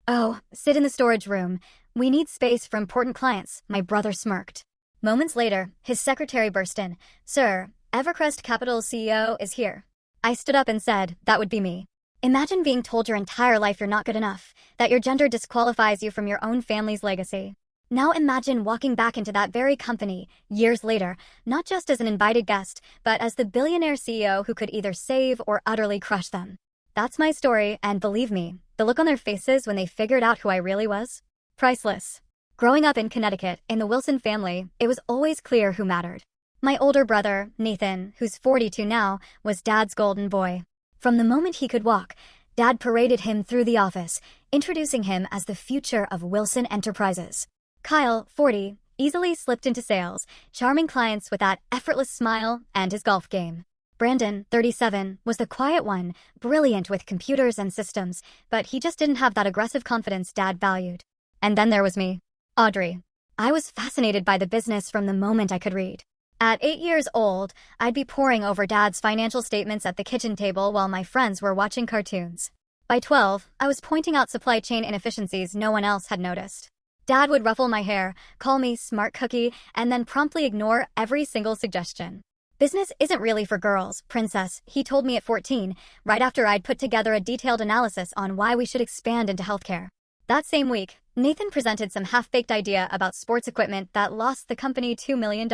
Oh, sit in the storage room. We need space for important clients, my brother smirked. Moments later, his secretary burst in. Sir, Evercrest Capital's CEO is here. I stood up and said, that would be me. Imagine being told your entire life you're not good enough, that your gender disqualifies you from your own family's legacy. Now imagine walking back into that very company, years later, not just as an invited guest, but as the billionaire CEO who could either save or utterly crush them. That's my story, and believe me, the look on their faces when they figured out who I really was? Priceless. Growing up in Connecticut, in the Wilson family, it was always clear who mattered. My older brother, Nathan, who's 42 now, was Dad's golden boy. From the moment he could walk, Dad paraded him through the office, introducing him as the future of Wilson Enterprises. Kyle, 40, easily slipped into sales, charming clients with that effortless smile and his golf game. Brandon, 37, was the quiet one, brilliant with computers and systems, but he just didn't have that aggressive confidence Dad valued. And then there was me, Audrey. I was fascinated by the business from the moment I could read. At 8 years old, I'd be poring over Dad's financial statements at the kitchen table while my friends were watching cartoons. By 12, I was pointing out supply chain inefficiencies no one else had noticed. Dad would ruffle my hair, call me smart cookie, and then promptly ignore every single suggestion. Business isn't really for girls, princess, he told me at 14, right after I'd put together a detailed analysis on why we should expand into healthcare. That same week, Nathan presented some half-baked idea about sports equipment that lost the company $2 million.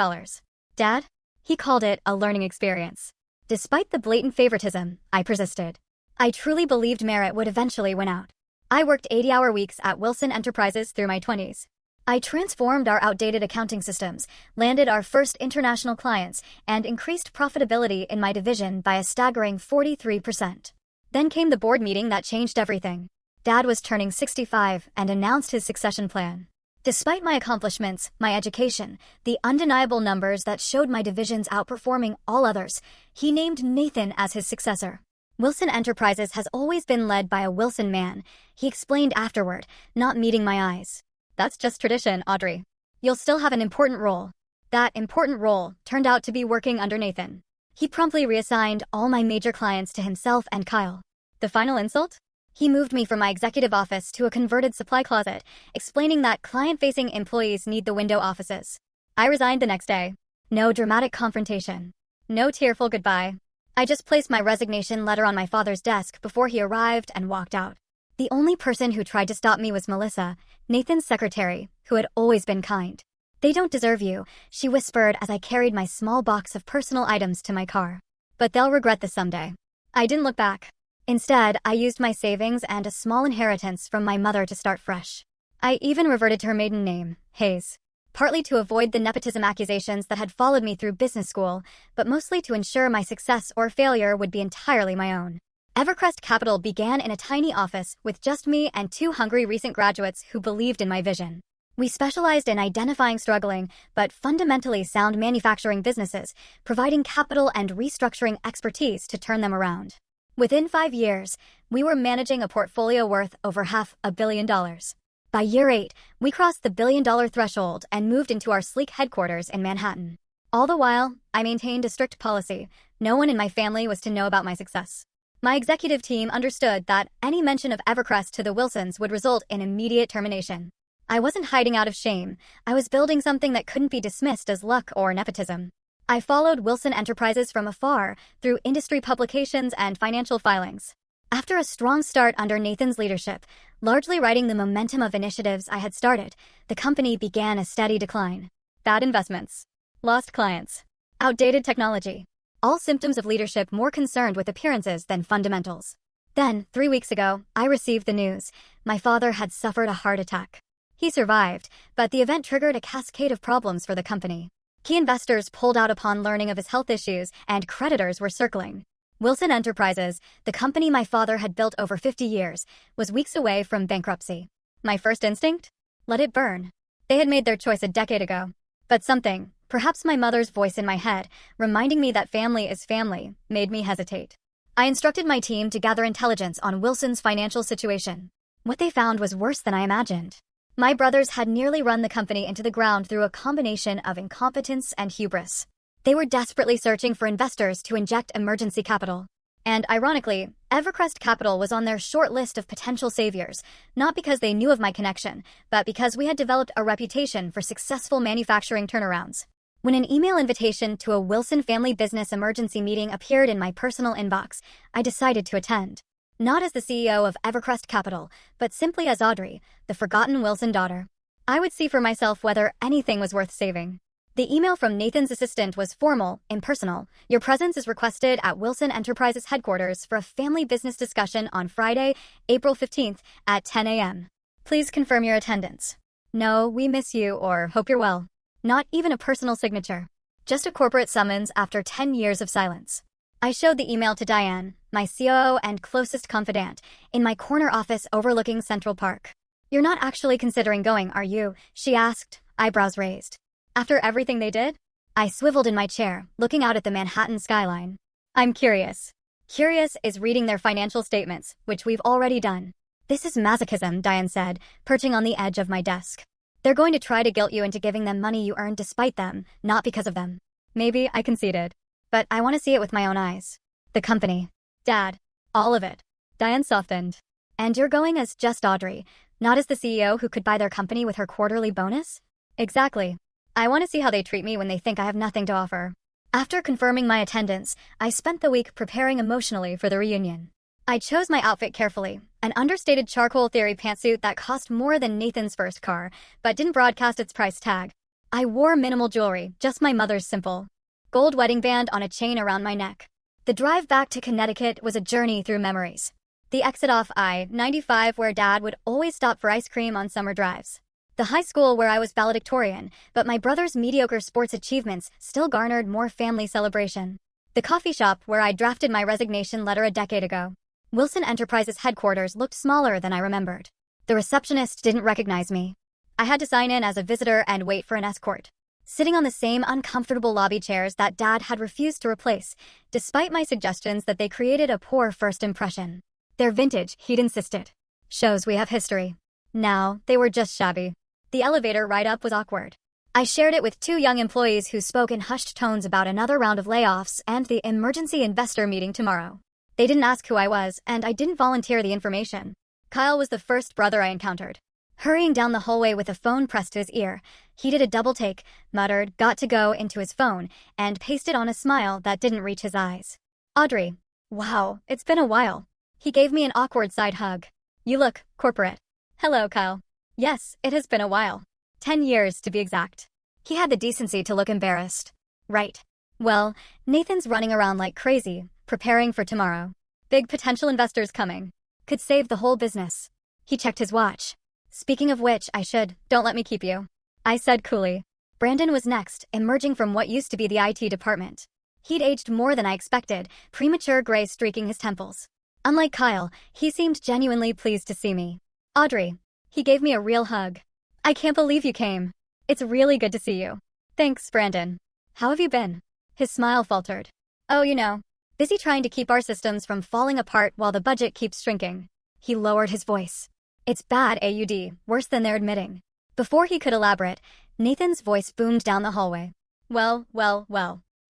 Dad? He called it a learning experience. Despite the blatant favoritism, I persisted. I truly believed merit would eventually win out. I worked 80-hour weeks at Wilson Enterprises through my 20s. I transformed our outdated accounting systems, landed our first international clients, and increased profitability in my division by a staggering 43%. Then came the board meeting that changed everything. Dad was turning 65 and announced his succession plan. Despite my accomplishments, my education, the undeniable numbers that showed my divisions outperforming all others, he named Nathan as his successor. Wilson Enterprises has always been led by a Wilson man, he explained afterward, not meeting my eyes. That's just tradition, Audrey. You'll still have an important role. That important role turned out to be working under Nathan. He promptly reassigned all my major clients to himself and Kyle. The final insult? He moved me from my executive office to a converted supply closet, explaining that client-facing employees need the window offices. I resigned the next day. No dramatic confrontation. No tearful goodbye. I just placed my resignation letter on my father's desk before he arrived and walked out. The only person who tried to stop me was Melissa, Nathan's secretary, who had always been kind. They don't deserve you, she whispered as I carried my small box of personal items to my car. But they'll regret this someday. I didn't look back. Instead, I used my savings and a small inheritance from my mother to start fresh. I even reverted to her maiden name, Hayes. Partly to avoid the nepotism accusations that had followed me through business school, but mostly to ensure my success or failure would be entirely my own. Evercrest Capital began in a tiny office with just me and 2 hungry recent graduates who believed in my vision. We specialized in identifying struggling, but fundamentally sound manufacturing businesses, providing capital and restructuring expertise to turn them around. Within 5 years, we were managing a portfolio worth over $500 million. By year 8, we crossed the billion-dollar threshold and moved into our sleek headquarters in Manhattan. All the while, I maintained a strict policy. No one in my family was to know about my success. My executive team understood that any mention of Evercrest to the Wilsons would result in immediate termination. I wasn't hiding out of shame. I was building something that couldn't be dismissed as luck or nepotism. I followed Wilson Enterprises from afar, through industry publications and financial filings. After a strong start under Nathan's leadership, largely riding the momentum of initiatives I had started, the company began a steady decline. Bad investments. Lost clients. Outdated technology. All symptoms of leadership more concerned with appearances than fundamentals. Then, 3 weeks ago, I received the news. My father had suffered a heart attack. He survived, but the event triggered a cascade of problems for the company. Key investors pulled out upon learning of his health issues, and creditors were circling. Wilson Enterprises, the company my father had built over 50 years, was weeks away from bankruptcy. My first instinct? Let it burn. They had made their choice a decade ago. But something, perhaps my mother's voice in my head, reminding me that family is family, made me hesitate. I instructed my team to gather intelligence on Wilson's financial situation. What they found was worse than I imagined. My brothers had nearly run the company into the ground through a combination of incompetence and hubris. They were desperately searching for investors to inject emergency capital. And ironically, Evercrest Capital was on their short list of potential saviors, not because they knew of my connection, but because we had developed a reputation for successful manufacturing turnarounds. When an email invitation to a Wilson family business emergency meeting appeared in my personal inbox, I decided to attend. Not as the CEO of Evercrest Capital, but simply as Audrey, the forgotten Wilson daughter. I would see for myself whether anything was worth saving. The email from Nathan's assistant was formal, impersonal. Your presence is requested at Wilson Enterprises headquarters for a family business discussion on Friday, April 15th at 10 a.m. Please confirm your attendance. No, we miss you or hope you're well. Not even a personal signature. Just a corporate summons after 10 years of silence. I showed the email to Diane, my COO and closest confidant, in my corner office overlooking Central Park. You're not actually considering going, are you? She asked, eyebrows raised. After everything they did? I swiveled in my chair, looking out at the Manhattan skyline. I'm curious. Curious is reading their financial statements, which we've already done. This is masochism, Diane said, perching on the edge of my desk. They're going to try to guilt you into giving them money you earned despite them, not because of them. Maybe, I conceded. But I want to see it with my own eyes. The company. Dad. All of it. Diane softened. And you're going as just Audrey, not as the CEO who could buy their company with her quarterly bonus? Exactly. I want to see how they treat me when they think I have nothing to offer. After confirming my attendance, I spent the week preparing emotionally for the reunion. I chose my outfit carefully, an understated charcoal theory pantsuit that cost more than Nathan's first car, but didn't broadcast its price tag. I wore minimal jewelry, just my mother's simple gold wedding band on a chain around my neck. The drive back to Connecticut was a journey through memories. The exit off I-95 where Dad would always stop for ice cream on summer drives. The high school where I was valedictorian, but my brother's mediocre sports achievements still garnered more family celebration. The coffee shop where I drafted my resignation letter a decade ago. Wilson Enterprises headquarters looked smaller than I remembered. The receptionist didn't recognize me. I had to sign in as a visitor and wait for an escort. Sitting on the same uncomfortable lobby chairs that Dad had refused to replace, despite my suggestions that they created a poor first impression. They're vintage, he'd insisted. Shows we have history. Now, they were just shabby. The elevator ride-up was awkward. I shared it with two young employees who spoke in hushed tones about another round of layoffs and the emergency investor meeting tomorrow. They didn't ask who I was, and I didn't volunteer the information. Kyle was the first brother I encountered. Hurrying down the hallway with a phone pressed to his ear, he did a double take, muttered, "Got to go," into his phone, and pasted on a smile that didn't reach his eyes. Audrey. Wow, it's been a while. He gave me an awkward side hug. You look corporate. Hello, Kyle. Yes, it has been a while. 10 years, to be exact. He had the decency to look embarrassed. Right. Well, Nathan's running around like crazy, preparing for tomorrow. Big potential investors coming. Could save the whole business. He checked his watch. Speaking of which, don't let me keep you. I said coolly. Brandon was next, emerging from what used to be the IT department. He'd aged more than I expected, premature gray streaking his temples. Unlike Kyle, he seemed genuinely pleased to see me. Audrey. He gave me a real hug. I can't believe you came. It's really good to see you. Thanks, Brandon. How have you been? His smile faltered. Oh, busy trying to keep our systems from falling apart while the budget keeps shrinking. He lowered his voice. It's bad, AUD, worse than they're admitting. Before he could elaborate, Nathan's voice boomed down the hallway. Well.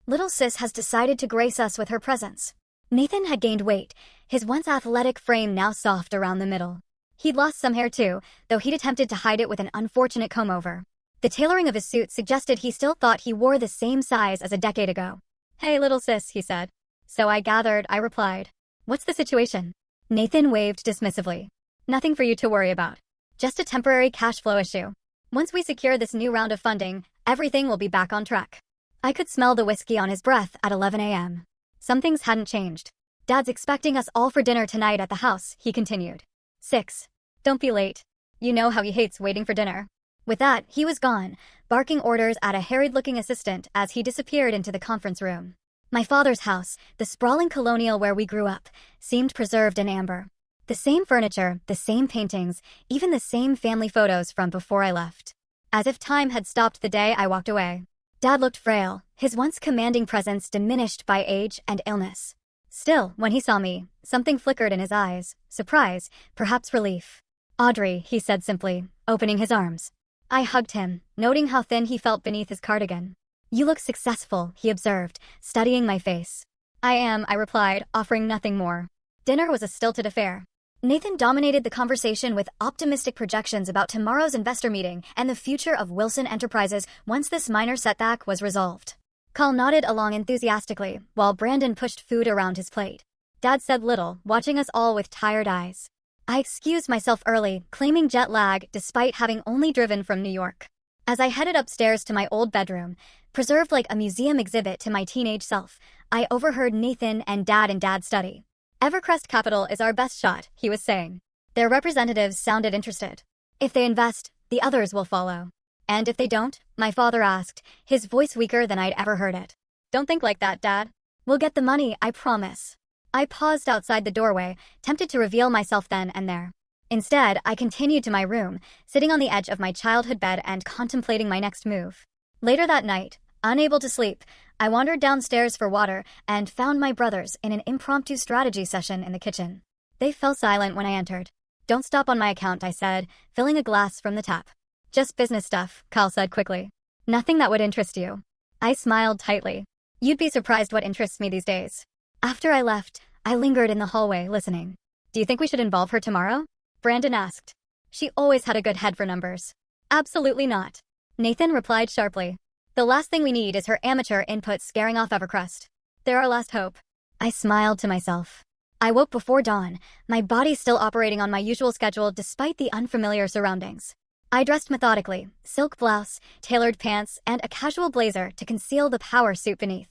Little sis has decided to grace us with her presence. Nathan had gained weight, his once athletic frame now soft around the middle. He'd lost some hair too, though he'd attempted to hide it with an unfortunate comb-over. The tailoring of his suit suggested he still thought he wore the same size as a decade ago. Hey, little sis, he said. So I gathered, I replied. What's the situation? Nathan waved dismissively. Nothing for you to worry about. Just a temporary cash flow issue. Once we secure this new round of funding, everything will be back on track. I could smell the whiskey on his breath at 11 a.m. Some things hadn't changed. Dad's expecting us all for dinner tonight at the house, he continued. 6. Don't be late. You know how he hates waiting for dinner. With that, he was gone, barking orders at a harried-looking assistant as he disappeared into the conference room. My father's house, the sprawling colonial where we grew up, seemed preserved in amber. The same furniture, the same paintings, even the same family photos from before I left. As if time had stopped the day I walked away. Dad looked frail, his once commanding presence diminished by age and illness. Still, when he saw me, something flickered in his eyes, surprise, perhaps relief. Audrey, he said simply, opening his arms. I hugged him, noting how thin he felt beneath his cardigan. You look successful, he observed, studying my face. I am, I replied, offering nothing more. Dinner was a stilted affair. Nathan dominated the conversation with optimistic projections about tomorrow's investor meeting and the future of Wilson Enterprises once this minor setback was resolved. Carl nodded along enthusiastically, while Brandon pushed food around his plate. Dad said little, watching us all with tired eyes. I excused myself early, claiming jet lag despite having only driven from New York. As I headed upstairs to my old bedroom, preserved like a museum exhibit to my teenage self, I overheard Nathan and Dad in Dad's study. Evercrest Capital is our best shot, he was saying. Their representatives sounded interested. If they invest, the others will follow. And if they don't? My father asked, his voice weaker than I'd ever heard it. Don't think like that, Dad. We'll get the money, I promise. I paused outside the doorway, tempted to reveal myself then and there. Instead, I continued to my room, sitting on the edge of my childhood bed and contemplating my next move. Later that night, unable to sleep, I wandered downstairs for water and found my brothers in an impromptu strategy session in the kitchen. They fell silent when I entered. Don't stop on my account, I said, filling a glass from the tap. Just business stuff, Kyle said quickly. Nothing that would interest you. I smiled tightly. You'd be surprised what interests me these days. After I left, I lingered in the hallway, listening. Do you think we should involve her tomorrow? Brandon asked. She always had a good head for numbers. Absolutely not. Nathan replied sharply. The last thing we need is her amateur input scaring off Evercrest. They're our last hope. I smiled to myself. I woke before dawn, my body still operating on my usual schedule despite the unfamiliar surroundings. I dressed methodically, silk blouse, tailored pants, and a casual blazer to conceal the power suit beneath.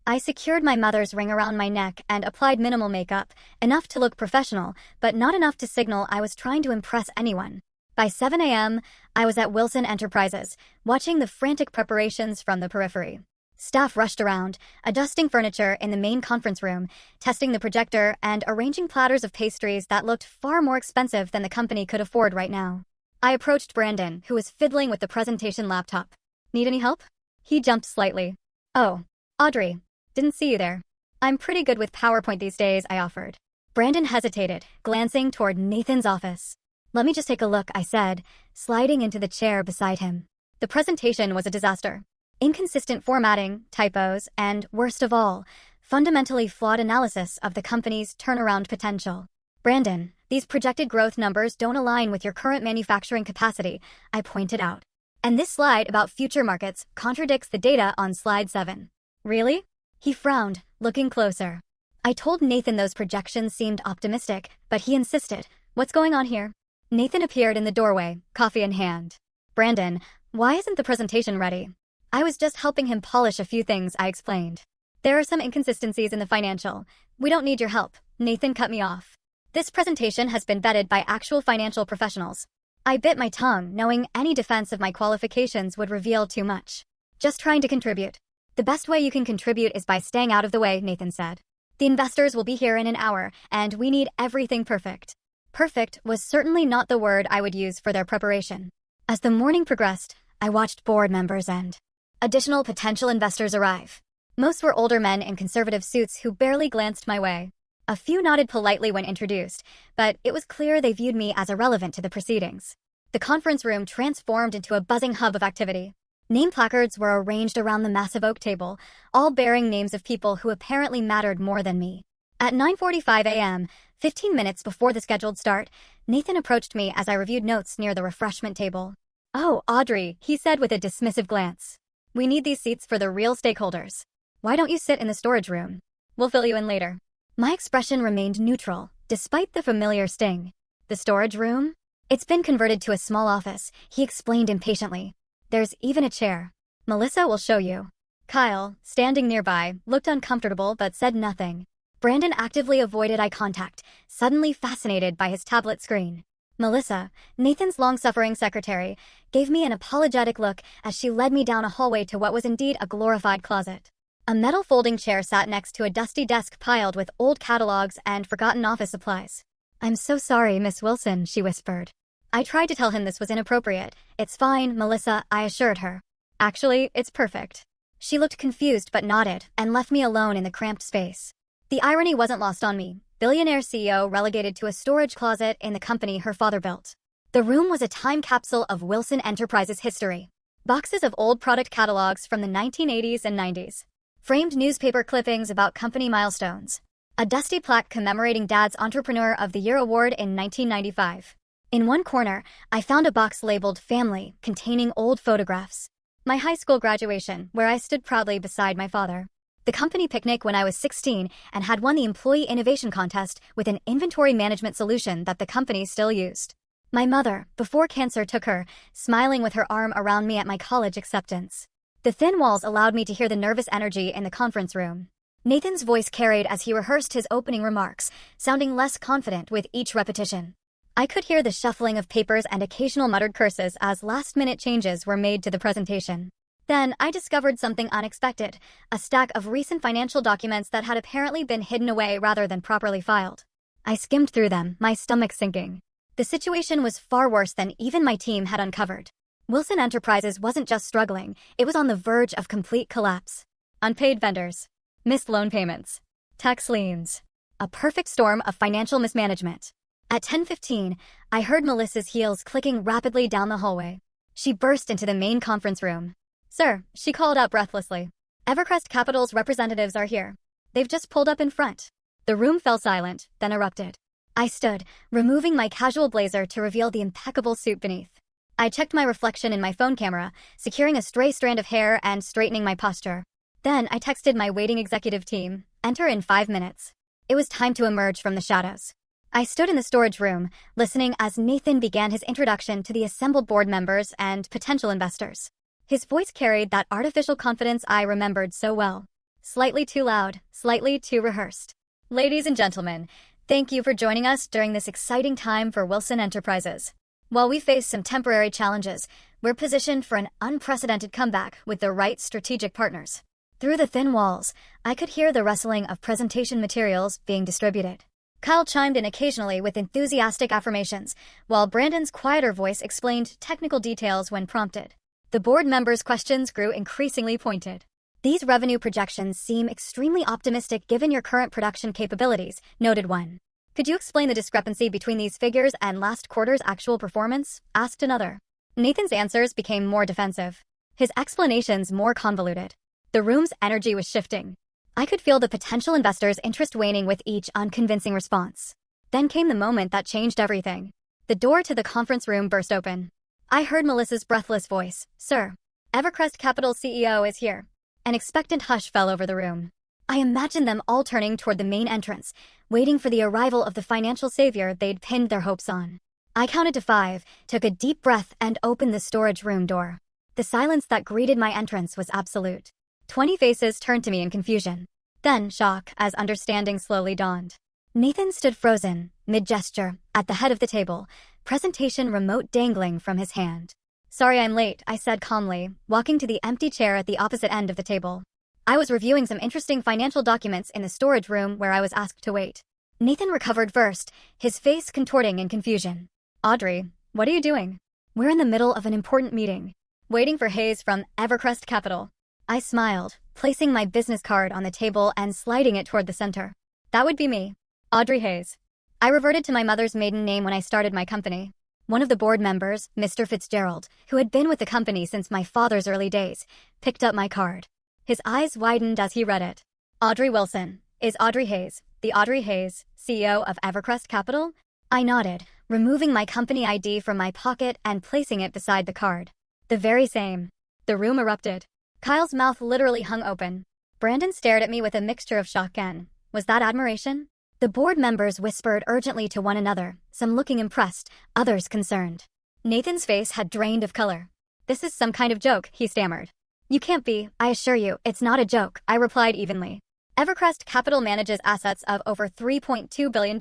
I secured my mother's ring around my neck and applied minimal makeup, enough to look professional, but not enough to signal I was trying to impress anyone. By 7 a.m., I was at Wilson Enterprises, watching the frantic preparations from the periphery. Staff rushed around, adjusting furniture in the main conference room, testing the projector, and arranging platters of pastries that looked far more expensive than the company could afford right now. I approached Brandon, who was fiddling with the presentation laptop. Need any help? He jumped slightly. Oh, Audrey. Didn't see you there. I'm pretty good with PowerPoint these days, I offered. Brandon hesitated, glancing toward Nathan's office. Let me just take a look, I said, sliding into the chair beside him. The presentation was a disaster. Inconsistent formatting, typos, and, worst of all, fundamentally flawed analysis of the company's turnaround potential. Brandon, these projected growth numbers don't align with your current manufacturing capacity, I pointed out. And this slide about future markets contradicts the data on slide 7. Really? He frowned, looking closer. I told Nathan those projections seemed optimistic, but he insisted. What's going on here? Nathan appeared in the doorway, coffee in hand. Brandon, why isn't the presentation ready? I was just helping him polish a few things, I explained. There are some inconsistencies in the financial. We don't need your help. Nathan cut me off. This presentation has been vetted by actual financial professionals. I bit my tongue, knowing any defense of my qualifications would reveal too much. Just trying to contribute. The best way you can contribute is by staying out of the way, Nathan said. The investors will be here in an hour, and we need everything perfect. Perfect was certainly not the word I would use for their preparation. As the morning progressed, I watched board members and additional potential investors arrive. Most were older men in conservative suits who barely glanced my way. A few nodded politely when introduced, but it was clear they viewed me as irrelevant to the proceedings. The conference room transformed into a buzzing hub of activity. Name placards were arranged around the massive oak table, all bearing names of people who apparently mattered more than me. At 9:45 a.m., 15 minutes before the scheduled start, Nathan approached me as I reviewed notes near the refreshment table. Oh, Audrey, he said with a dismissive glance. We need these seats for the real stakeholders. Why don't you sit in the storage room? We'll fill you in later. My expression remained neutral, despite the familiar sting. The storage room? It's been converted to a small office, he explained impatiently. There's even a chair. Melissa will show you. Kyle, standing nearby, looked uncomfortable but said nothing. Brandon actively avoided eye contact, suddenly fascinated by his tablet screen. Melissa, Nathan's long-suffering secretary, gave me an apologetic look as she led me down a hallway to what was indeed a glorified closet. A metal folding chair sat next to a dusty desk piled with old catalogs and forgotten office supplies. I'm so sorry, Miss Wilson, she whispered. I tried to tell him this was inappropriate. It's fine, Melissa, I assured her. Actually, it's perfect. She looked confused but nodded and left me alone in the cramped space. The irony wasn't lost on me. Billionaire CEO relegated to a storage closet in the company her father built. The room was a time capsule of Wilson Enterprises history. Boxes of old product catalogs from the 1980s and 90s. framed newspaper clippings about company milestones, a dusty plaque commemorating Dad's Entrepreneur of the Year award in 1995. In one corner, I found a box labeled Family, containing old photographs. My high school graduation, where I stood proudly beside my father. The company picnic when I was 16 and had won the Employee Innovation Contest with an inventory management solution that the company still used. My mother, before cancer took her, smiling with her arm around me at my college acceptance. The thin walls allowed me to hear the nervous energy in the conference room. Nathan's voice carried as he rehearsed his opening remarks, sounding less confident with each repetition. I could hear the shuffling of papers and occasional muttered curses as last-minute changes were made to the presentation. Then, I discovered something unexpected, a stack of recent financial documents that had apparently been hidden away rather than properly filed. I skimmed through them, my stomach sinking. The situation was far worse than even my team had uncovered. Wilson Enterprises wasn't just struggling, it was on the verge of complete collapse. Unpaid vendors, missed loan payments, tax liens, a perfect storm of financial mismanagement. At 10:15, I heard Melissa's heels clicking rapidly down the hallway. She burst into the main conference room. "Sir," she called out breathlessly, "Evercrest Capital's representatives are here. They've just pulled up in front." The room fell silent, then erupted. I stood, removing my casual blazer to reveal the impeccable suit beneath. I checked my reflection in my phone camera, securing a stray strand of hair and straightening my posture. Then I texted my waiting executive team, "Enter in 5 minutes." It was time to emerge from the shadows. I stood in the storage room, listening as Nathan began his introduction to the assembled board members and potential investors. His voice carried that artificial confidence I remembered so well. Slightly too loud, slightly too rehearsed. "Ladies and gentlemen, thank you for joining us during this exciting time for Wilson Enterprises. While we face some temporary challenges, we're positioned for an unprecedented comeback with the right strategic partners." Through the thin walls, I could hear the rustling of presentation materials being distributed. Kyle chimed in occasionally with enthusiastic affirmations, while Brandon's quieter voice explained technical details when prompted. The board members' questions grew increasingly pointed. "These revenue projections seem extremely optimistic given your current production capabilities," noted one. "Could you explain the discrepancy between these figures and last quarter's actual performance?" asked another. Nathan's answers became more defensive. His explanations more convoluted. The room's energy was shifting. I could feel the potential investors' interest waning with each unconvincing response. Then came the moment that changed everything. The door to the conference room burst open. I heard Melissa's breathless voice, "Sir, Evercrest Capital CEO is here." An expectant hush fell over the room. I imagined them all turning toward the main entrance, waiting for the arrival of the financial savior they'd pinned their hopes on. I counted to 5, took a deep breath, and opened the storage room door. The silence that greeted my entrance was absolute. 20 faces turned to me in confusion. Then shock as understanding slowly dawned. Nathan stood frozen, mid-gesture, at the head of the table, presentation remote dangling from his hand. "Sorry I'm late," I said calmly, walking to the empty chair at the opposite end of the table. I was reviewing some interesting financial documents in the storage room where I was asked to wait. Nathan recovered first, his face contorting in confusion. "Audrey, what are you doing?" "We're in the middle of an important meeting. Waiting for Hayes from Evercrest Capital." I smiled, placing my business card on the table and sliding it toward the center. "That would be me. Audrey Hayes." I reverted to my mother's maiden name when I started my company. One of the board members, Mr. Fitzgerald, who had been with the company since my father's early days, picked up my card. His eyes widened as he read it. "Audrey Wilson, is Audrey Hayes, the Audrey Hayes, CEO of Evercrest Capital?" I nodded, removing my company ID from my pocket and placing it beside the card. "The very same." The room erupted. Kyle's mouth literally hung open. Brandon stared at me with a mixture of shock and, was that admiration? The board members whispered urgently to one another, some looking impressed, others concerned. Nathan's face had drained of color. "This is some kind of joke," he stammered. "You can't be, I assure you, it's not a joke," I replied evenly. Evercrest Capital manages assets of over $3.2 billion.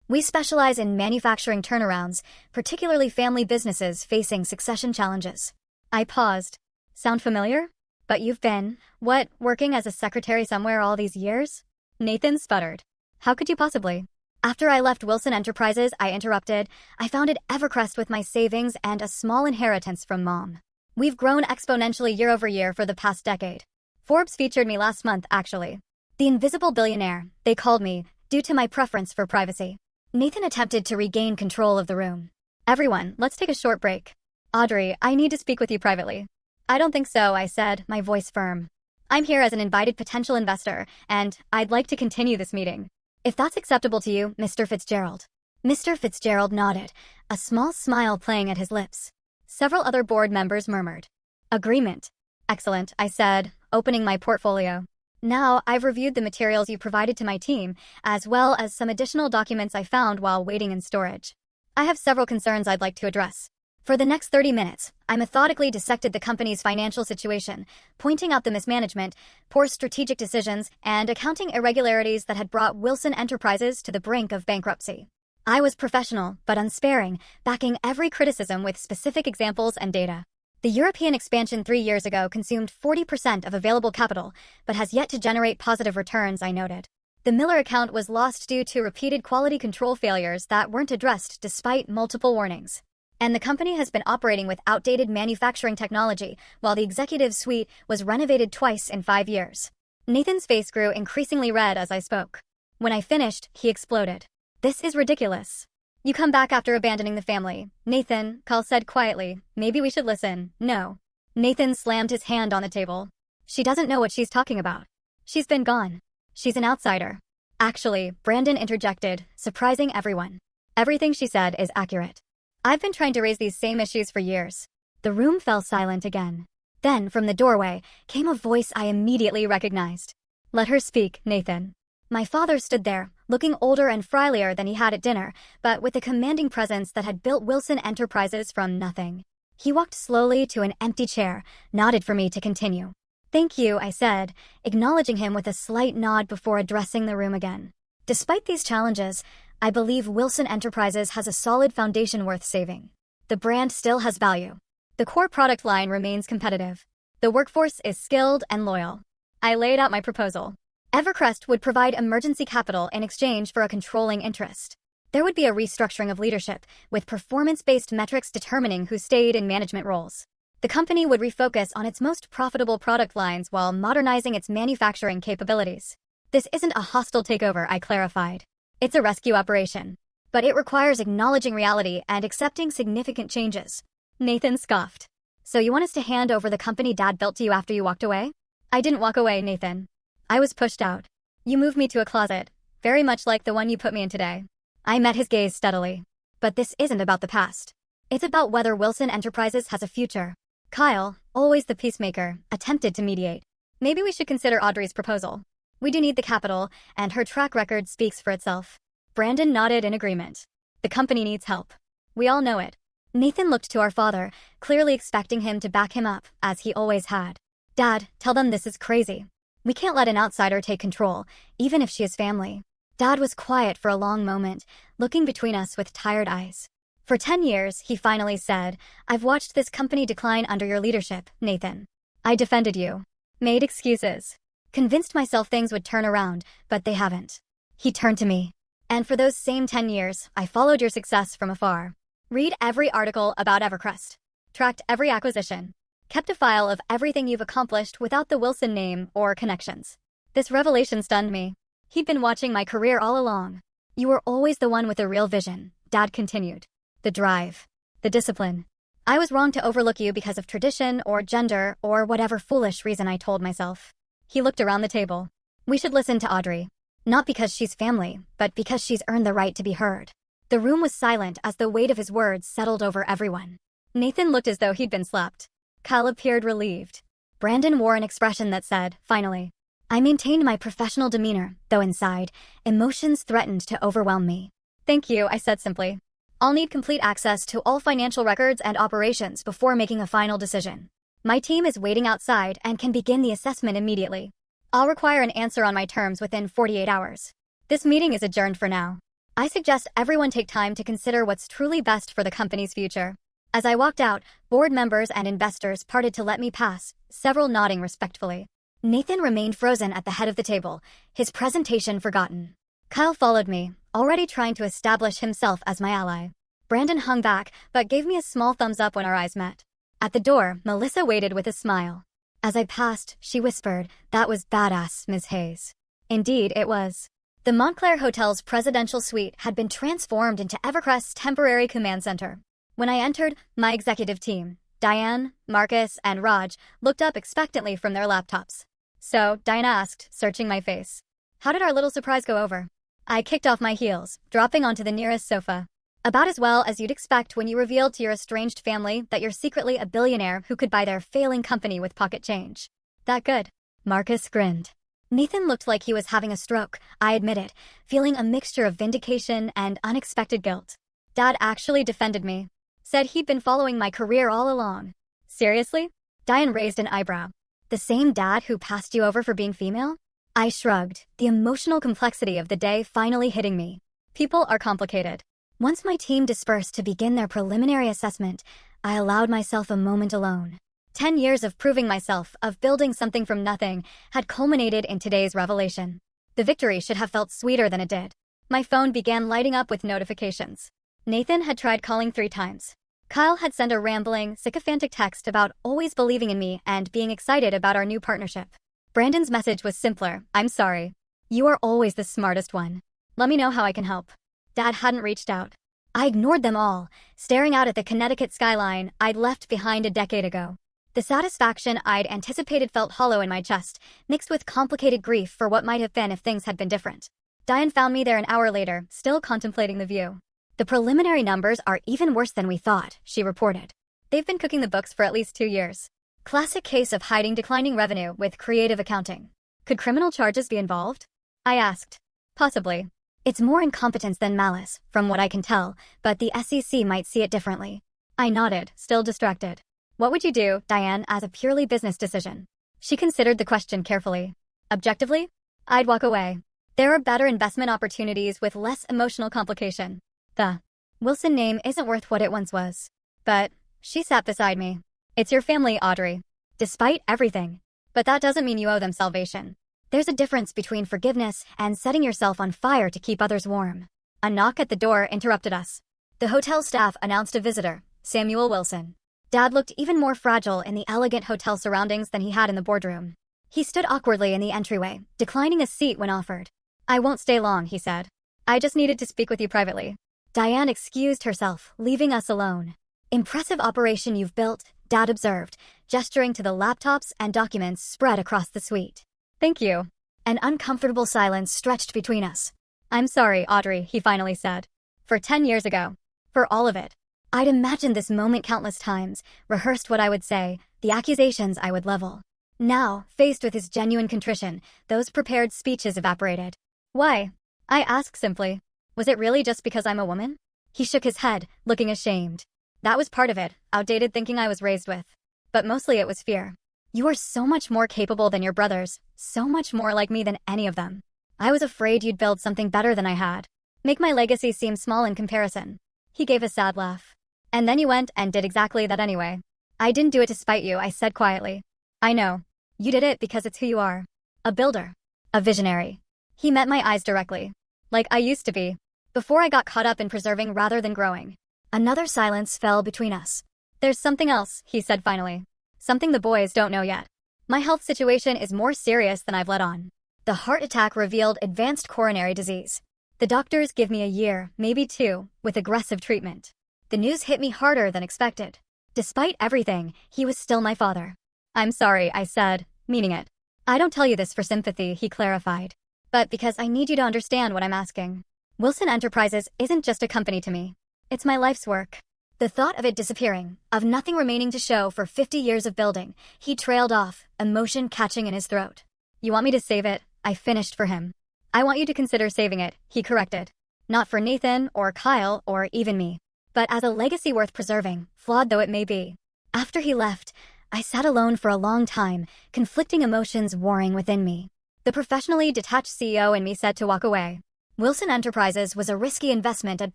We specialize in manufacturing turnarounds, particularly family businesses facing succession challenges. I paused. "Sound familiar? But you've been, what, working as a secretary somewhere all these years?" Nathan sputtered. "How could you possibly?" "After I left Wilson Enterprises," I interrupted, "I founded Evercrest with my savings and a small inheritance from Mom. We've grown exponentially year over year for the past decade. Forbes featured me last month, actually. The invisible billionaire, they called me, due to my preference for privacy." Nathan attempted to regain control of the room. "Everyone, let's take a short break. Audrey, I need to speak with you privately." "I don't think so," I said, my voice firm. I'm here as an invited potential investor, and I'd like to continue this meeting. If that's acceptable to you, Mr. Fitzgerald. Mr. Fitzgerald nodded, a small smile playing at his lips. Several other board members murmured. Agreement. Excellent, I said, opening my portfolio. Now, I've reviewed the materials you provided to my team, as well as some additional documents I found while waiting in storage. I have several concerns I'd like to address. For the next 30 minutes, I methodically dissected the company's financial situation, pointing out the mismanagement, poor strategic decisions, and accounting irregularities that had brought Wilson Enterprises to the brink of bankruptcy. I was professional, but unsparing, backing every criticism with specific examples and data. The European expansion 3 years ago consumed 40% of available capital, but has yet to generate positive returns, I noted. The Miller account was lost due to repeated quality control failures that weren't addressed despite multiple warnings. And the company has been operating with outdated manufacturing technology, while the executive suite was renovated twice in 5 years. Nathan's face grew increasingly red as I spoke. When I finished, he exploded. This is ridiculous. You come back after abandoning the family. Nathan, Carl said quietly, maybe we should listen. No. Nathan slammed his hand on the table. She doesn't know what she's talking about. She's been gone. She's an outsider. Actually, Brandon interjected, surprising everyone. Everything she said is accurate. I've been trying to raise these same issues for years. The room fell silent again. Then, from the doorway, came a voice I immediately recognized. Let her speak, Nathan. My father stood there, looking older and frielier than he had at dinner, but with a commanding presence that had built Wilson Enterprises from nothing. He walked slowly to an empty chair, nodded for me to continue. Thank you, I said, acknowledging him with a slight nod before addressing the room again. Despite these challenges, I believe Wilson Enterprises has a solid foundation worth saving. The brand still has value. The core product line remains competitive. The workforce is skilled and loyal. I laid out my proposal. Evercrest would provide emergency capital in exchange for a controlling interest. There would be a restructuring of leadership, with performance-based metrics determining who stayed in management roles. The company would refocus on its most profitable product lines while modernizing its manufacturing capabilities. This isn't a hostile takeover, I clarified. It's a rescue operation. But it requires acknowledging reality and accepting significant changes. Nathan scoffed. So you want us to hand over the company Dad built to you after you walked away? I didn't walk away, Nathan. I was pushed out. You moved me to a closet, very much like the one you put me in today. I met his gaze steadily. But this isn't about the past. It's about whether Wilson Enterprises has a future. Kyle, always the peacemaker, attempted to mediate. Maybe we should consider Audrey's proposal. We do need the capital, and her track record speaks for itself. Brandon nodded in agreement. The company needs help. We all know it. Nathan looked to our father, clearly expecting him to back him up, as he always had. Dad, tell them this is crazy. We can't let an outsider take control, even if she is family. Dad was quiet for a long moment, looking between us with tired eyes. For 10 years, he finally said, I've watched this company decline under your leadership, Nathan. I defended you. Made excuses. Convinced myself things would turn around, but they haven't. He turned to me. And for those same 10 years, I followed your success from afar. Read every article about Evercrest. Tracked every acquisition. Kept a file of everything you've accomplished without the Wilson name or connections. This revelation stunned me. He'd been watching my career all along. You were always the one with a real vision, Dad continued. The drive. The discipline. I was wrong to overlook you because of tradition or gender or whatever foolish reason I told myself. He looked around the table. We should listen to Audrey. Not because she's family, but because she's earned the right to be heard. The room was silent as the weight of his words settled over everyone. Nathan looked as though he'd been slapped. Kyle appeared relieved. Brandon wore an expression that said, finally. I maintained my professional demeanor, though inside, emotions threatened to overwhelm me. Thank you, I said simply. I'll need complete access to all financial records and operations before making a final decision. My team is waiting outside and can begin the assessment immediately. I'll require an answer on my terms within 48 hours. This meeting is adjourned for now. I suggest everyone take time to consider what's truly best for the company's future. As I walked out, board members and investors parted to let me pass, several nodding respectfully. Nathan remained frozen at the head of the table, his presentation forgotten. Kyle followed me, already trying to establish himself as my ally. Brandon hung back, but gave me a small thumbs up when our eyes met. At the door, Melissa waited with a smile. As I passed, she whispered, "That was badass, Ms. Hayes." Indeed, it was. The Montclair Hotel's presidential suite had been transformed into Evercrest's temporary command center. When I entered, my executive team, Diane, Marcus, and Raj, looked up expectantly from their laptops. So, Diana asked, searching my face. How did our little surprise go over? I kicked off my heels, dropping onto the nearest sofa. About as well as you'd expect when you revealed to your estranged family that you're secretly a billionaire who could buy their failing company with pocket change. That good? Marcus grinned. Nathan looked like he was having a stroke, I admitted, feeling a mixture of vindication and unexpected guilt. Dad actually defended me. Said he'd been following my career all along. Seriously? Diane raised an eyebrow. The same dad who passed you over for being female? I shrugged, the emotional complexity of the day finally hitting me. People are complicated. Once my team dispersed to begin their preliminary assessment, I allowed myself a moment alone. 10 years of proving myself, of building something from nothing, had culminated in today's revelation. The victory should have felt sweeter than it did. My phone began lighting up with notifications. Nathan had tried calling 3 times. Kyle had sent a rambling, sycophantic text about always believing in me and being excited about our new partnership. Brandon's message was simpler. I'm sorry. You are always the smartest one. Let me know how I can help. Dad hadn't reached out. I ignored them all, staring out at the Connecticut skyline I'd left behind a decade ago. The satisfaction I'd anticipated felt hollow in my chest, mixed with complicated grief for what might have been if things had been different. Diane found me there an hour later, still contemplating the view. The preliminary numbers are even worse than we thought, she reported. They've been cooking the books for at least 2 years. Classic case of hiding declining revenue with creative accounting. Could criminal charges be involved? I asked. Possibly. It's more incompetence than malice, from what I can tell, but the SEC might see it differently. I nodded, still distracted. What would you do, Diane, as a purely business decision? She considered the question carefully. Objectively? I'd walk away. There are better investment opportunities with less emotional complication. The Wilson name isn't worth what it once was. But she sat beside me. It's your family, Audrey. Despite everything. But that doesn't mean you owe them salvation. There's a difference between forgiveness and setting yourself on fire to keep others warm. A knock at the door interrupted us. The hotel staff announced a visitor, Samuel Wilson. Dad looked even more fragile in the elegant hotel surroundings than he had in the boardroom. He stood awkwardly in the entryway, declining a seat when offered. I won't stay long, he said. I just needed to speak with you privately. Diane excused herself, leaving us alone. Impressive operation you've built, Dad observed, gesturing to the laptops and documents spread across the suite. Thank you. An uncomfortable silence stretched between us. I'm sorry, Audrey, he finally said. For 10 years ago. For all of it. I'd imagined this moment countless times, rehearsed what I would say, the accusations I would level. Now, faced with his genuine contrition, those prepared speeches evaporated. Why? I asked simply. Was it really just because I'm a woman? He shook his head, looking ashamed. That was part of it, outdated thinking I was raised with. But mostly it was fear. You are so much more capable than your brothers, so much more like me than any of them. I was afraid you'd build something better than I had. Make my legacy seem small in comparison. He gave a sad laugh. And then you went and did exactly that anyway. I didn't do it to spite you, I said quietly. I know. You did it because it's who you are. A builder. A visionary. He met my eyes directly. Like I used to be. Before I got caught up in preserving rather than growing. Another silence fell between us. There's something else, he said finally. Something the boys don't know yet. My health situation is more serious than I've let on. The heart attack revealed advanced coronary disease. The doctors give me a year, maybe 2, with aggressive treatment. The news hit me harder than expected. Despite everything, he was still my father. I'm sorry, I said, meaning it. I don't tell you this for sympathy, he clarified. But because I need you to understand what I'm asking. Wilson Enterprises isn't just a company to me. It's my life's work. The thought of it disappearing, of nothing remaining to show for 50 years of building, he trailed off, emotion catching in his throat. You want me to save it? I finished for him. I want you to consider saving it, he corrected. Not for Nathan, or Kyle, or even me. But as a legacy worth preserving, flawed though it may be. After he left, I sat alone for a long time, conflicting emotions warring within me. The professionally detached CEO in me said to walk away. Wilson Enterprises was a risky investment at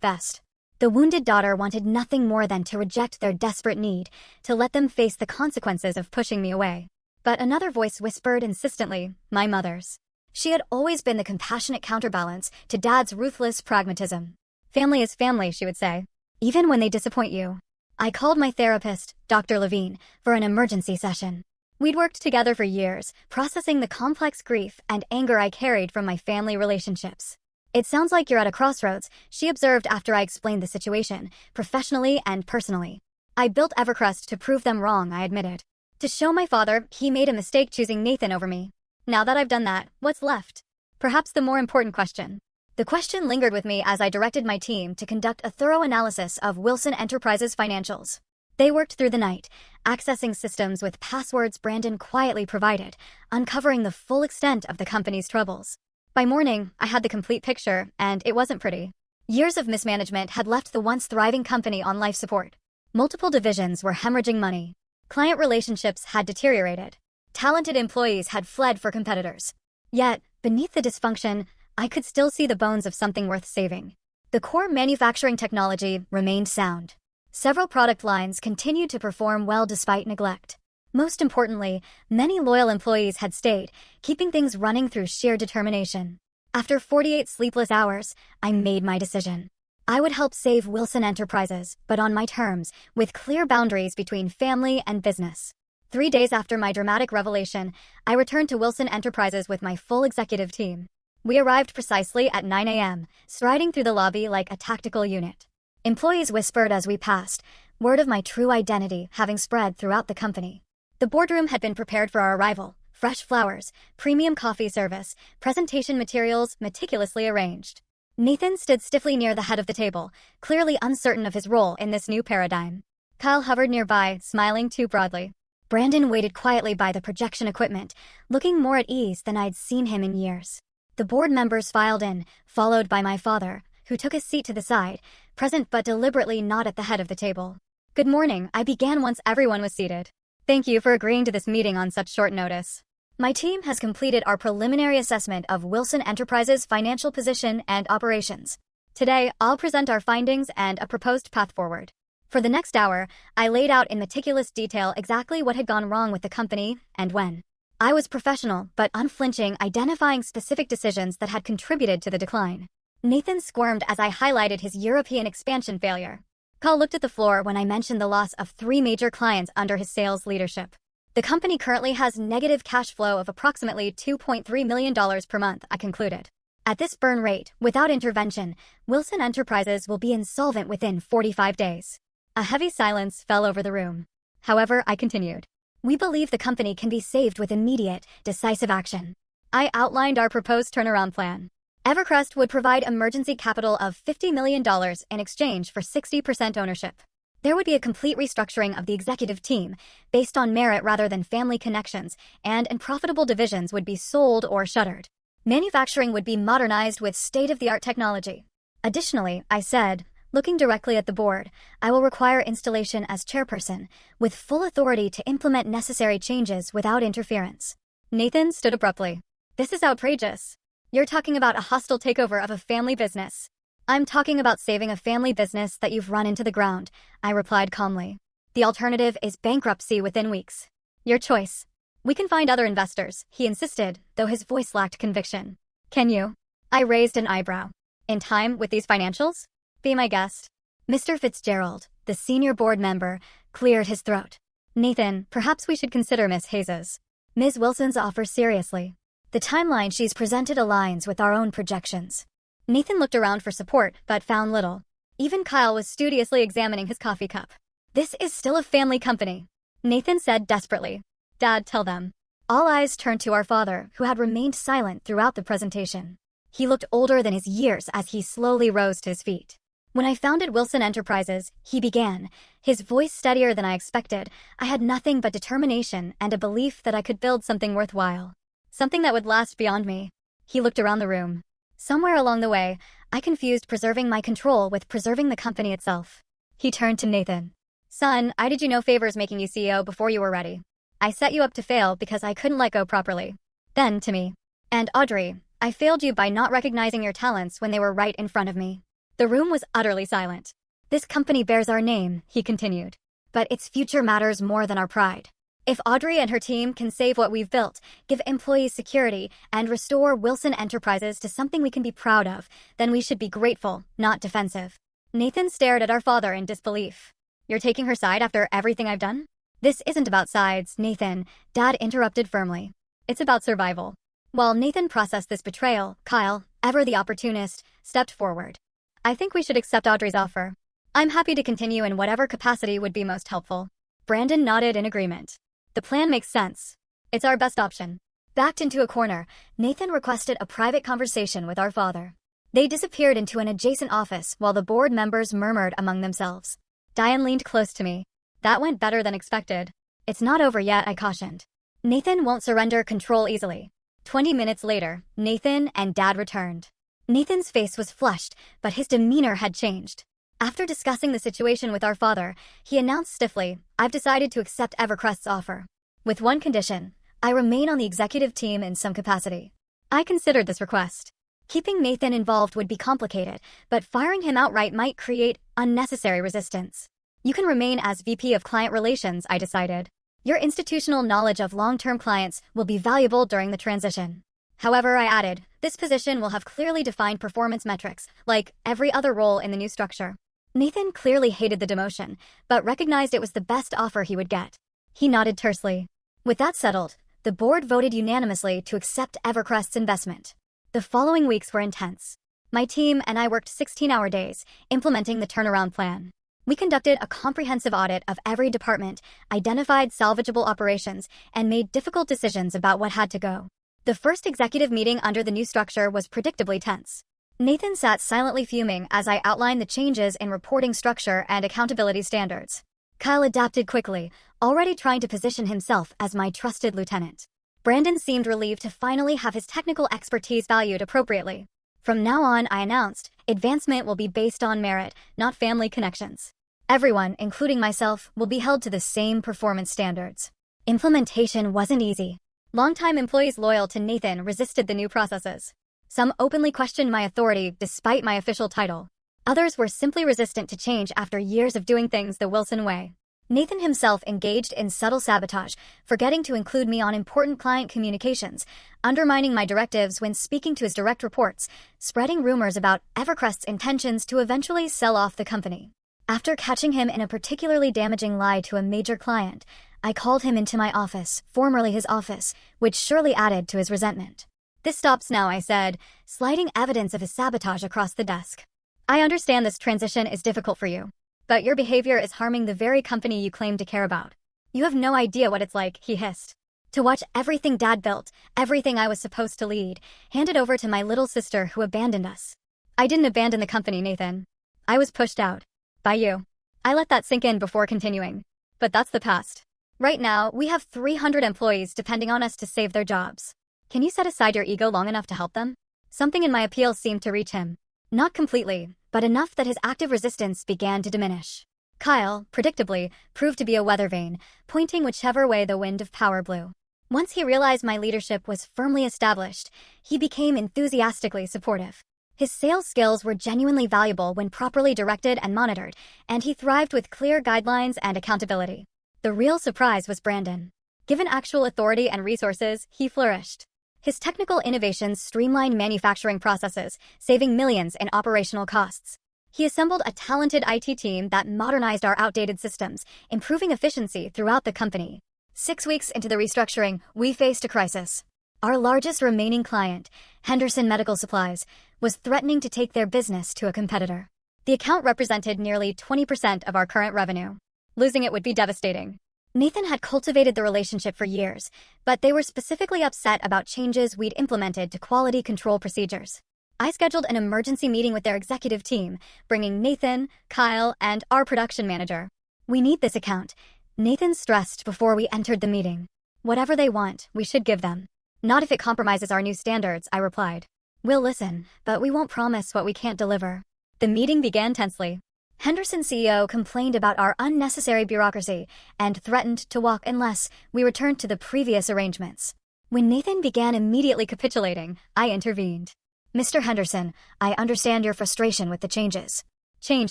best. The wounded daughter wanted nothing more than to reject their desperate need, to let them face the consequences of pushing me away. But another voice whispered insistently, my mother's. She had always been the compassionate counterbalance to Dad's ruthless pragmatism. Family is family, she would say, even when they disappoint you. I called my therapist, Dr. Levine, for an emergency session. We'd worked together for years, processing the complex grief and anger I carried from my family relationships. It sounds like you're at a crossroads, she observed after I explained the situation, professionally and personally. I built Evercrest to prove them wrong, I admitted. To show my father, he made a mistake choosing Nathan over me. Now that I've done that, what's left? Perhaps the more important question. The question lingered with me as I directed my team to conduct a thorough analysis of Wilson Enterprises' financials. They worked through the night, accessing systems with passwords Brandon quietly provided, uncovering the full extent of the company's troubles. By morning, I had the complete picture, and it wasn't pretty. Years of mismanagement had left the once thriving company on life support. Multiple divisions were hemorrhaging money. Client relationships had deteriorated. Talented employees had fled for competitors. Yet, beneath the dysfunction, I could still see the bones of something worth saving. The core manufacturing technology remained sound. Several product lines continued to perform well despite neglect. Most importantly, many loyal employees had stayed, keeping things running through sheer determination. After 48 sleepless hours, I made my decision. I would help save Wilson Enterprises, but on my terms, with clear boundaries between family and business. 3 days after my dramatic revelation, I returned to Wilson Enterprises with my full executive team. We arrived precisely at 9 a.m., striding through the lobby like a tactical unit. Employees whispered as we passed, word of my true identity having spread throughout the company. The boardroom had been prepared for our arrival. Fresh flowers, premium coffee service, presentation materials meticulously arranged. Nathan stood stiffly near the head of the table, clearly uncertain of his role in this new paradigm. Kyle hovered nearby, smiling too broadly. Brandon waited quietly by the projection equipment, looking more at ease than I'd seen him in years. The board members filed in, followed by my father, who took a seat to the side, present but deliberately not at the head of the table. Good morning, I began once everyone was seated. Thank you for agreeing to this meeting on such short notice. My team has completed our preliminary assessment of Wilson Enterprises' financial position and operations. Today, I'll present our findings and a proposed path forward. For the next hour, I laid out in meticulous detail exactly what had gone wrong with the company and when. I was professional but unflinching, identifying specific decisions that had contributed to the decline. Nathan squirmed as I highlighted his European expansion failure. Kyle looked at the floor when I mentioned the loss of 3 major clients under his sales leadership. The company currently has negative cash flow of approximately $2.3 million per month, I concluded. At this burn rate, without intervention, Wilson Enterprises will be insolvent within 45 days. A heavy silence fell over the room. However, I continued. We believe the company can be saved with immediate, decisive action. I outlined our proposed turnaround plan. Evercrest would provide emergency capital of $50 million in exchange for 60% ownership. There would be a complete restructuring of the executive team, based on merit rather than family connections, and unprofitable divisions would be sold or shuttered. Manufacturing would be modernized with state-of-the-art technology. Additionally, I said, looking directly at the board, I will require installation as chairperson, with full authority to implement necessary changes without interference. Nathan stood abruptly. This is outrageous. You're talking about a hostile takeover of a family business. I'm talking about saving a family business that you've run into the ground, I replied calmly. The alternative is bankruptcy within weeks. Your choice. We can find other investors, he insisted, though his voice lacked conviction. Can you? I raised an eyebrow. In time with these financials? Be my guest. Mr. Fitzgerald, the senior board member, cleared his throat. Nathan, perhaps we should consider Miss Hayes's. Ms. Wilson's offer seriously. The timeline she's presented aligns with our own projections. Nathan looked around for support, but found little. Even Kyle was studiously examining his coffee cup. This is still a family company, Nathan said desperately. Dad, tell them. All eyes turned to our father, who had remained silent throughout the presentation. He looked older than his years as he slowly rose to his feet. When I founded Wilson Enterprises, he began, his voice steadier than I expected. I had nothing but determination and a belief that I could build something worthwhile. Something that would last beyond me. He looked around the room. Somewhere along the way, I confused preserving my control with preserving the company itself. He turned to Nathan. Son, I did you no favors making you CEO before you were ready. I set you up to fail because I couldn't let go properly. Then to me. And Audrey, I failed you by not recognizing your talents when they were right in front of me. The room was utterly silent. This company bears our name, he continued. But its future matters more than our pride. If Audrey and her team can save what we've built, give employees security, and restore Wilson Enterprises to something we can be proud of, then we should be grateful, not defensive. Nathan stared at our father in disbelief. You're taking her side after everything I've done? This isn't about sides, Nathan, Dad interrupted firmly. It's about survival. While Nathan processed this betrayal, Kyle, ever the opportunist, stepped forward. I think we should accept Audrey's offer. I'm happy to continue in whatever capacity would be most helpful. Brandon nodded in agreement. The plan makes sense. It's our best option. Backed into a corner, Nathan requested a private conversation with our father. They disappeared into an adjacent office while the board members murmured among themselves. Diane leaned close to me. That went better than expected. It's not over yet, I cautioned. Nathan won't surrender control easily. 20 minutes later, Nathan and Dad returned. Nathan's face was flushed, but his demeanor had changed. After discussing the situation with our father, he announced stiffly, I've decided to accept Evercrest's offer. With one condition, I remain on the executive team in some capacity. I considered this request. Keeping Nathan involved would be complicated, but firing him outright might create unnecessary resistance. You can remain as VP of Client Relations, I decided. Your institutional knowledge of long-term clients will be valuable during the transition. However, I added, this position will have clearly defined performance metrics, like every other role in the new structure. Nathan clearly hated the demotion, but recognized it was the best offer he would get. He nodded tersely. With that settled, the board voted unanimously to accept Evercrest's investment. The following weeks were intense. My team and I worked 16-hour days, implementing the turnaround plan. We conducted a comprehensive audit of every department, identified salvageable operations, and made difficult decisions about what had to go. The first executive meeting under the new structure was predictably tense. Nathan sat silently fuming as I outlined the changes in reporting structure and accountability standards. Kyle adapted quickly, already trying to position himself as my trusted lieutenant. Brandon seemed relieved to finally have his technical expertise valued appropriately. From now on, I announced, advancement will be based on merit, not family connections. Everyone, including myself, will be held to the same performance standards. Implementation wasn't easy. Longtime employees loyal to Nathan resisted the new processes. Some openly questioned my authority despite my official title. Others were simply resistant to change after years of doing things the Wilson way. Nathan himself engaged in subtle sabotage, forgetting to include me on important client communications, undermining my directives when speaking to his direct reports, spreading rumors about Evercrest's intentions to eventually sell off the company. After catching him in a particularly damaging lie to a major client, I called him into my office, formerly his office, which surely added to his resentment. This stops now, I said, sliding evidence of his sabotage across the desk. I understand this transition is difficult for you, but your behavior is harming the very company you claim to care about. You have no idea what it's like, he hissed. To watch everything Dad built, everything I was supposed to lead, handed over to my little sister who abandoned us. I didn't abandon the company, Nathan. I was pushed out. By you. I let that sink in before continuing. But that's the past. Right now, we have 300 employees depending on us to save their jobs. Can you set aside your ego long enough to help them? Something in my appeal seemed to reach him. Not completely, but enough that his active resistance began to diminish. Kyle, predictably, proved to be a weather vane, pointing whichever way the wind of power blew. Once he realized my leadership was firmly established, he became enthusiastically supportive. His sales skills were genuinely valuable when properly directed and monitored, and he thrived with clear guidelines and accountability. The real surprise was Brandon. Given actual authority and resources, he flourished. His technical innovations streamlined manufacturing processes, saving millions in operational costs. He assembled a talented IT team that modernized our outdated systems, improving efficiency throughout the company. 6 weeks into the restructuring, we faced a crisis. Our largest remaining client, Henderson Medical Supplies, was threatening to take their business to a competitor. The account represented nearly 20% of our current revenue. Losing it would be devastating. Nathan had cultivated the relationship for years, but they were specifically upset about changes we'd implemented to quality control procedures. I scheduled an emergency meeting with their executive team, bringing Nathan, Kyle, and our production manager. We need this account. Nathan stressed before we entered the meeting. Whatever they want, we should give them. Not if it compromises our new standards, I replied. We'll listen, but we won't promise what we can't deliver. The meeting began tensely. Henderson CEO complained about our unnecessary bureaucracy and threatened to walk unless we returned to the previous arrangements. When Nathan began immediately capitulating, I intervened. Mr. Henderson, I understand your frustration with the changes. Change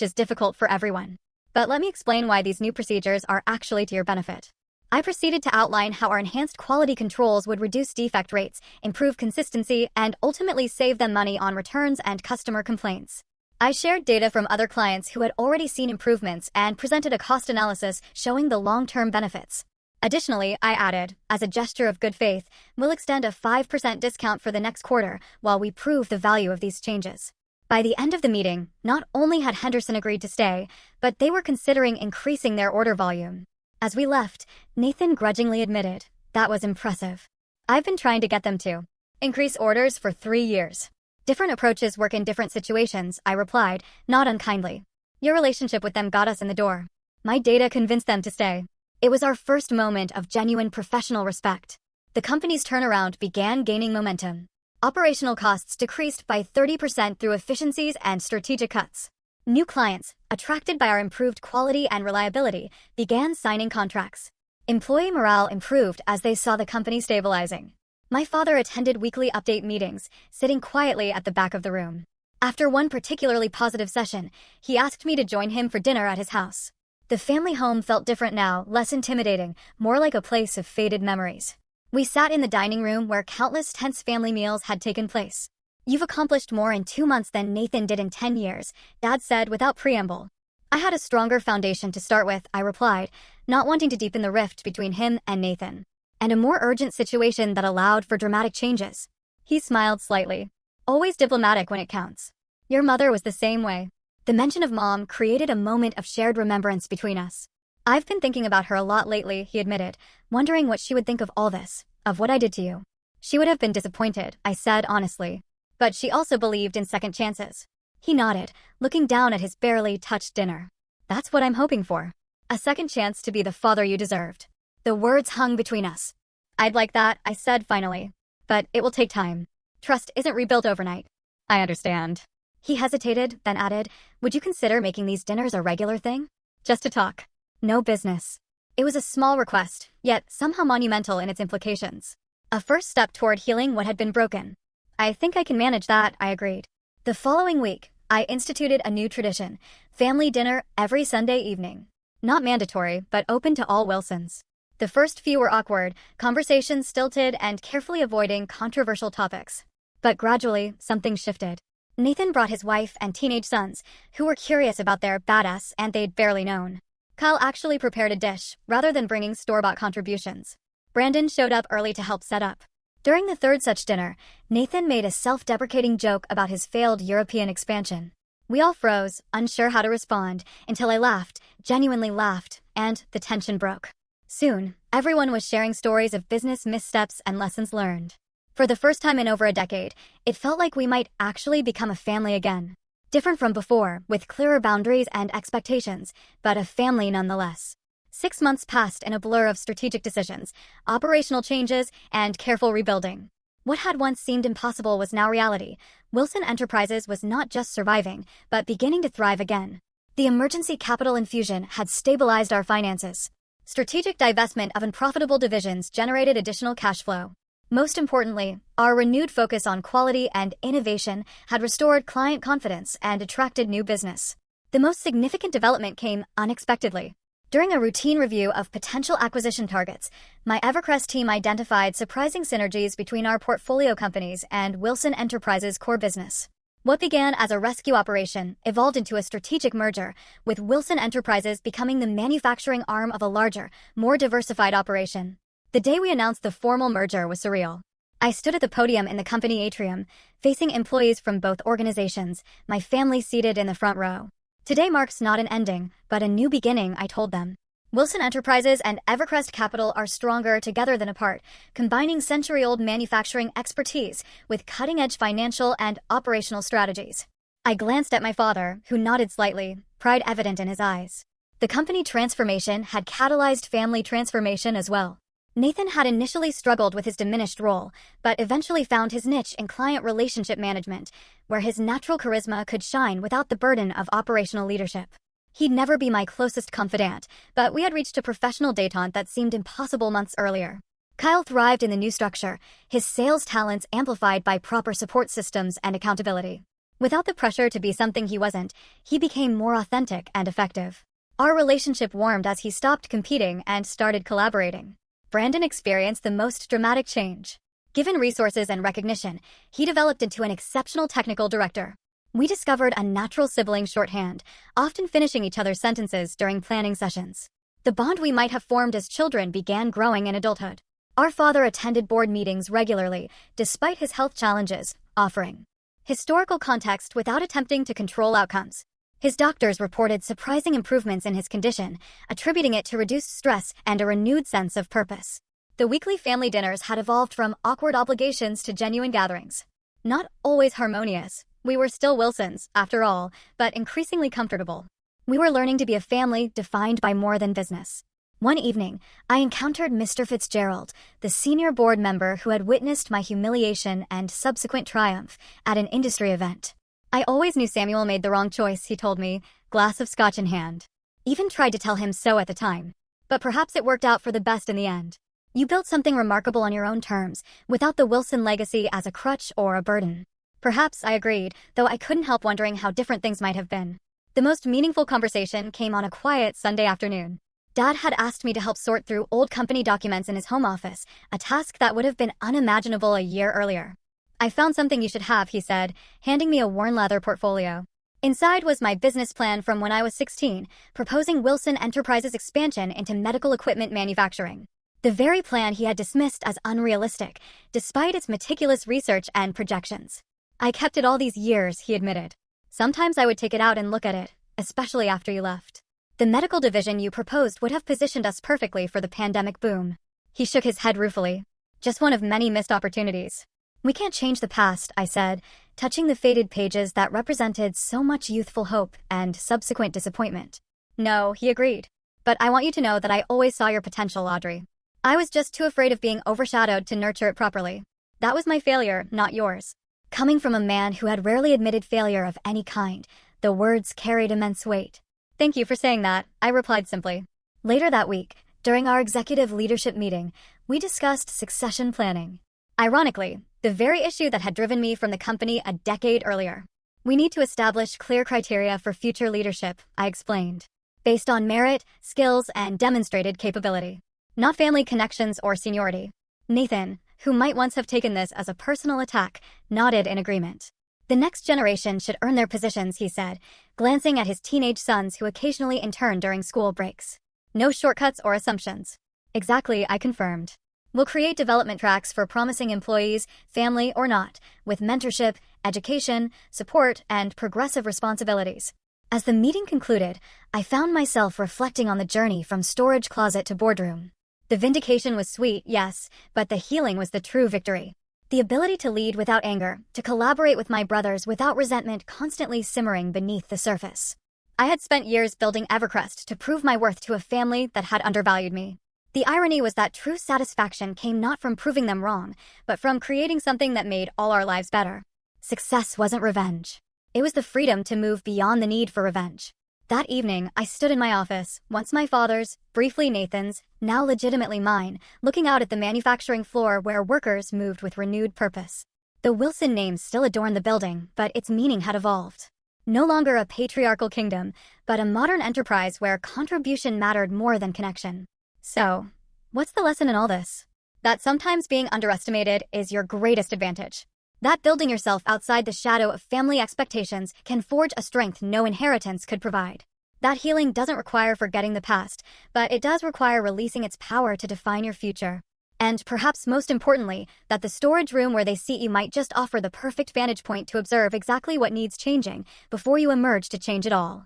is difficult for everyone. But let me explain why these new procedures are actually to your benefit. I proceeded to outline how our enhanced quality controls would reduce defect rates, improve consistency, and ultimately save them money on returns and customer complaints. I shared data from other clients who had already seen improvements and presented a cost analysis showing the long-term benefits. Additionally, I added, as a gesture of good faith, we'll extend a 5% discount for the next quarter while we prove the value of these changes. By the end of the meeting, not only had Henderson agreed to stay, but they were considering increasing their order volume. As we left, Nathan grudgingly admitted, that was impressive. I've been trying to get them to increase orders for 3 years. Different approaches work in different situations, I replied, not unkindly. Your relationship with them got us in the door. My data convinced them to stay. It was our first moment of genuine professional respect. The company's turnaround began gaining momentum. Operational costs decreased by 30% through efficiencies and strategic cuts. New clients, attracted by our improved quality and reliability, began signing contracts. Employee morale improved as they saw the company stabilizing. My father attended weekly update meetings, sitting quietly at the back of the room. After one particularly positive session, he asked me to join him for dinner at his house. The family home felt different now, less intimidating, more like a place of faded memories. We sat in the dining room where countless tense family meals had taken place. You've accomplished more in 2 months than Nathan did in 10 years, Dad said without preamble. I had a stronger foundation to start with, I replied, not wanting to deepen the rift between him and Nathan. And a more urgent situation that allowed for dramatic changes. He smiled slightly. Always diplomatic when it counts. Your mother was the same way. The mention of Mom created a moment of shared remembrance between us. I've been thinking about her a lot lately, he admitted, wondering what she would think of all this, of what I did to you. She would have been disappointed, I said honestly. But she also believed in second chances. He nodded, looking down at his barely touched dinner. That's what I'm hoping for. A second chance to be the father you deserved. The words hung between us. I'd like that, I said finally. But it will take time. Trust isn't rebuilt overnight. I understand. He hesitated, then added, would you consider making these dinners a regular thing? Just to talk. No business. It was a small request, yet somehow monumental in its implications. A first step toward healing what had been broken. I think I can manage that, I agreed. The following week, I instituted a new tradition, family dinner every Sunday evening. Not mandatory, but open to all Wilsons. The first few were awkward, conversations stilted and carefully avoiding controversial topics. But gradually, something shifted. Nathan brought his wife and teenage sons, who were curious about their badass and they'd barely known. Kyle actually prepared a dish, rather than bringing store-bought contributions. Brandon showed up early to help set up. During the third such dinner, Nathan made a self-deprecating joke about his failed European expansion. We all froze, unsure how to respond, until I laughed, genuinely laughed, and the tension broke. Soon, everyone was sharing stories of business missteps and lessons learned. For the first time in over a decade, it felt like we might actually become a family again. Different from before, with clearer boundaries and expectations, but a family nonetheless. 6 months passed in a blur of strategic decisions, operational changes, and careful rebuilding. What had once seemed impossible was now reality. Wilson Enterprises was not just surviving, but beginning to thrive again. The emergency capital infusion had stabilized our finances. Strategic divestment of unprofitable divisions generated additional cash flow. Most importantly, our renewed focus on quality and innovation had restored client confidence and attracted new business. The most significant development came unexpectedly. During a routine review of potential acquisition targets, my Evercrest team identified surprising synergies between our portfolio companies and Wilson Enterprises' core business. What began as a rescue operation evolved into a strategic merger, with Wilson Enterprises becoming the manufacturing arm of a larger, more diversified operation. The day we announced the formal merger was surreal. I stood at the podium in the company atrium, facing employees from both organizations, my family seated in the front row. Today marks not an ending, but a new beginning, I told them. Wilson Enterprises and Evercrest Capital are stronger together than apart, combining century-old manufacturing expertise with cutting-edge financial and operational strategies. I glanced at my father, who nodded slightly, pride evident in his eyes. The company transformation had catalyzed family transformation as well. Nathan had initially struggled with his diminished role, but eventually found his niche in client relationship management, where his natural charisma could shine without the burden of operational leadership. He'd never be my closest confidant, but we had reached a professional détente that seemed impossible months earlier. Kyle thrived in the new structure, his sales talents amplified by proper support systems and accountability. Without the pressure to be something he wasn't, he became more authentic and effective. Our relationship warmed as he stopped competing and started collaborating. Brandon experienced the most dramatic change. Given resources and recognition, he developed into an exceptional technical director. We discovered a natural sibling shorthand, often finishing each other's sentences during planning sessions. The bond we might have formed as children began growing in adulthood. Our father attended board meetings regularly, despite his health challenges, offering historical context without attempting to control outcomes. His doctors reported surprising improvements in his condition, attributing it to reduced stress and a renewed sense of purpose. The weekly family dinners had evolved from awkward obligations to genuine gatherings. Not always harmonious. We were still Wilsons, after all, but increasingly comfortable. We were learning to be a family defined by more than business. One evening, I encountered Mr. Fitzgerald, the senior board member who had witnessed my humiliation and subsequent triumph at an industry event. I always knew Samuel made the wrong choice, he told me, glass of scotch in hand. Even tried to tell him so at the time. But perhaps it worked out for the best in the end. You built something remarkable on your own terms, without the Wilson legacy as a crutch or a burden. Perhaps, I agreed, though I couldn't help wondering how different things might have been. The most meaningful conversation came on a quiet Sunday afternoon. Dad had asked me to help sort through old company documents in his home office, a task that would have been unimaginable a year earlier. I found something you should have, he said, handing me a worn leather portfolio. Inside was my business plan from when I was 16, proposing Wilson Enterprises' expansion into medical equipment manufacturing. The very plan he had dismissed as unrealistic, despite its meticulous research and projections. I kept it all these years, he admitted. Sometimes I would take it out and look at it, especially after you left. The medical division you proposed would have positioned us perfectly for the pandemic boom. He shook his head ruefully. Just one of many missed opportunities. We can't change the past, I said, touching the faded pages that represented so much youthful hope and subsequent disappointment. No, he agreed. But I want you to know that I always saw your potential, Audrey. I was just too afraid of being overshadowed to nurture it properly. That was my failure, not yours. Coming from a man who had rarely admitted failure of any kind, the words carried immense weight. Thank you for saying that, I replied simply. Later that week, during our executive leadership meeting, we discussed succession planning. Ironically, the very issue that had driven me from the company a decade earlier. We need to establish clear criteria for future leadership, I explained, based on merit, skills, and demonstrated capability. Not family connections or seniority. Nathan, who might once have taken this as a personal attack, nodded in agreement. The next generation should earn their positions, he said, glancing at his teenage sons who occasionally intern during school breaks. No shortcuts or assumptions. Exactly, I confirmed. We'll create development tracks for promising employees, family or not, with mentorship, education, support, and progressive responsibilities. As the meeting concluded, I found myself reflecting on the journey from storage closet to boardroom. The vindication was sweet, yes, but the healing was the true victory. The ability to lead without anger, to collaborate with my brothers without resentment constantly simmering beneath the surface. I had spent years building Evercrest to prove my worth to a family that had undervalued me. The irony was that true satisfaction came not from proving them wrong, but from creating something that made all our lives better. Success wasn't revenge. It was the freedom to move beyond the need for revenge. That evening, I stood in my office, once my father's, briefly Nathan's, now legitimately mine, looking out at the manufacturing floor where workers moved with renewed purpose. The Wilson name still adorned the building, but its meaning had evolved. No longer a patriarchal kingdom, but a modern enterprise where contribution mattered more than connection. So, what's the lesson in all this? That sometimes being underestimated is your greatest advantage. That building yourself outside the shadow of family expectations can forge a strength no inheritance could provide. That healing doesn't require forgetting the past, but it does require releasing its power to define your future. And perhaps most importantly, that the storage room where they seat you might just offer the perfect vantage point to observe exactly what needs changing before you emerge to change it all.